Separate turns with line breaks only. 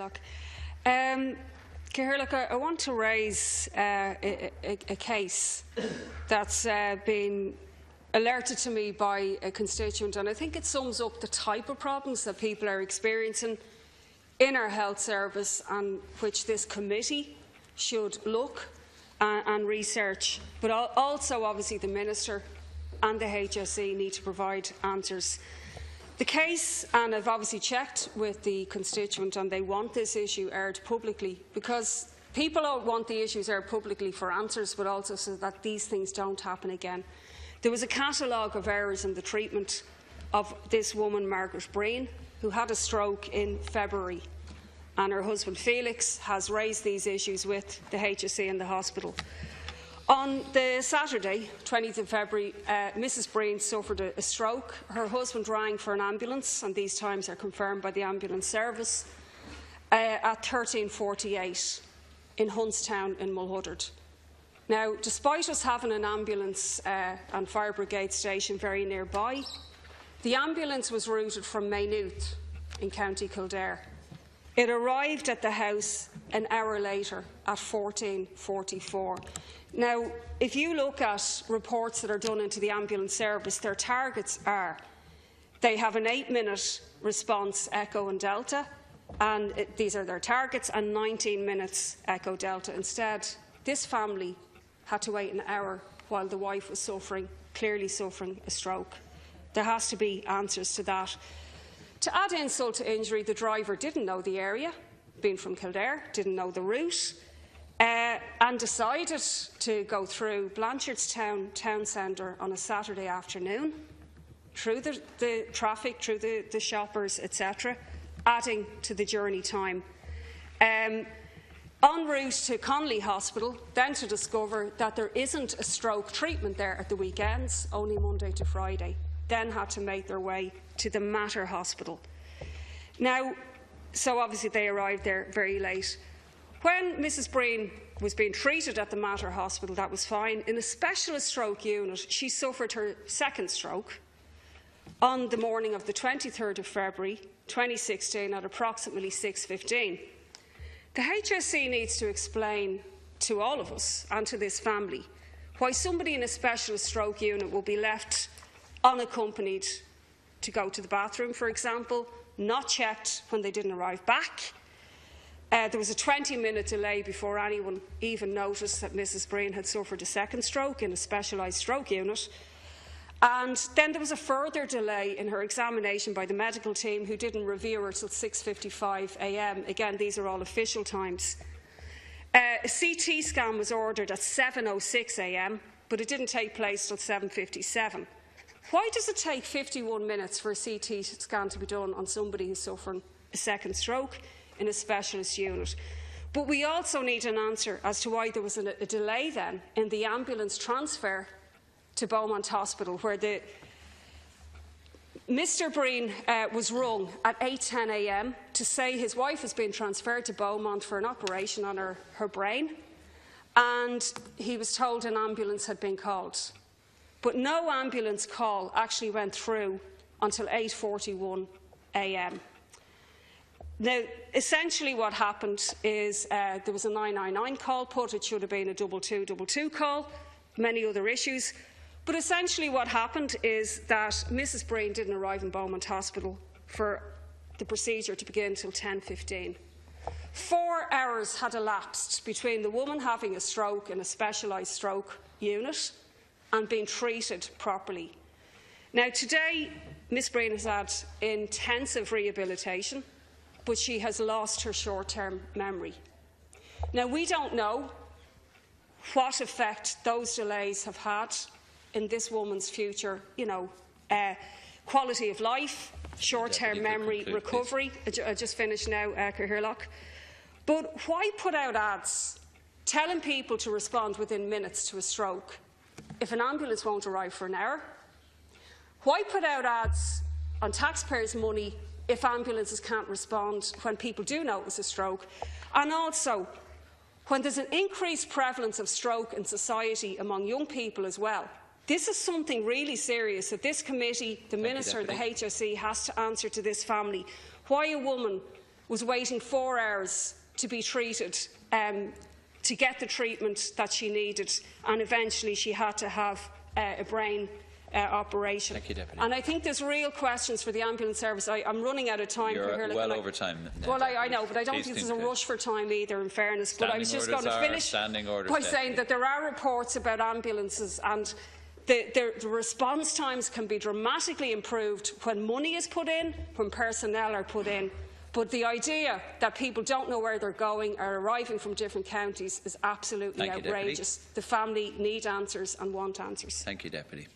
Look, I want to raise a case that's been alerted to me by a constituent, and I think it sums up the type of problems that people are experiencing in our health service, and which this committee should look and research. But also, obviously, the Minister and the HSE need to provide answers. The case, and I've obviously checked with the constituent, and they want this issue aired publicly, because people don't want the issues aired publicly for answers, but also so that these things don't happen again. There was a catalogue of errors in the treatment of this woman, Margaret Breen, who had a stroke in February, and her husband Felix has raised these issues with the HSE and the hospital. On the Saturday, 20th of February, Mrs Breen suffered a stroke. Her husband rang for an ambulance, and these times are confirmed by the ambulance service, at 13:48 in Huntstown in Mulhuddard. Now, despite us having an ambulance and fire brigade station very nearby, the ambulance was routed from Maynooth in County Kildare. It arrived at the house an hour later at 14:44. Now, if you look at reports that are done into the ambulance service, their targets are they have an 8-minute response Echo and Delta, and these are their targets, and 19 minutes Echo Delta. Instead, this family had to wait an hour while the wife was clearly suffering a stroke. There has to be answers to that. To add insult to injury, the driver didn't know the area, being from Kildare, didn't know the route, and decided to go through Blanchardstown town centre on a Saturday afternoon, through the traffic, through the shoppers, etc., adding to the journey time. En route to Connolly Hospital, then to discover that there isn't a stroke treatment there at the weekends, only Monday to Friday, then had to make their way to the Mater Hospital. Now, so obviously they arrived there very late. When Mrs Breen was being treated at the Mater Hospital, that was fine. In a specialist stroke unit, she suffered her second stroke on the morning of the 23rd of February 2016 at approximately 6:15. The HSE needs to explain to all of us and to this family why somebody in a specialist stroke unit will be left unaccompanied to go to the bathroom, for example, not checked when they didn't arrive back. There was a 20-minute delay before anyone even noticed that Mrs Breen had suffered a second stroke in a specialised stroke unit. And then there was a further delay in her examination by the medical team, who didn't review her till 6:55 a.m. Again, these are all official times. A CT scan was ordered at 7:06 a.m, but it didn't take place till 7:57. Why does it take 51 minutes for a CT scan to be done on somebody who's suffering a second stroke in a specialist unit? But we also need an answer as to why there was a delay then in the ambulance transfer to Beaumont Hospital, where Mr Breen was rung at 8:10 a.m. to say his wife has been transferred to Beaumont for an operation on her brain, and he was told an ambulance had been called. But no ambulance call actually went through until 8:41 a.m. Now, essentially what happened is there was a 999 call put. It should have been a 2222 call, many other issues. But essentially what happened is that Mrs Breen didn't arrive in Beaumont Hospital for the procedure to begin until 10:15. 4 hours had elapsed between the woman having a stroke in a specialised stroke unit and being treated properly. Now, today, Miss Breen has had intensive rehabilitation, but she has lost her short-term memory. Now, we don't know what effect those delays have had in this woman's future, quality of life, short-term memory, recovery. I just finished now, Cathaoirleach. But why put out ads telling people to respond within minutes to a stroke if an ambulance won't arrive for an hour? Why put out ads on taxpayers' money if ambulances can't respond when people do notice a stroke? And also, when there's an increased prevalence of stroke in society among young people as well, this is something really serious that this committee, the Minister, the HSE has to answer to this family. Why a woman was waiting 4 hours to be treated, to get the treatment that she needed, and eventually she had to have a brain operation.
Thank you, Deputy.
And I think there's real questions for the ambulance service. I'm running out of time.
You're well over time.
Well, I know, but I don't think there's a rush for time either, in fairness. But I was just going to finish by saying that there are reports about ambulances, and the response times can be dramatically improved when money is put in, when personnel are put in. But the idea that people don't know where they're going, are arriving from different counties, is absolutely outrageous. The family need answers and want answers.
Thank you, Deputy.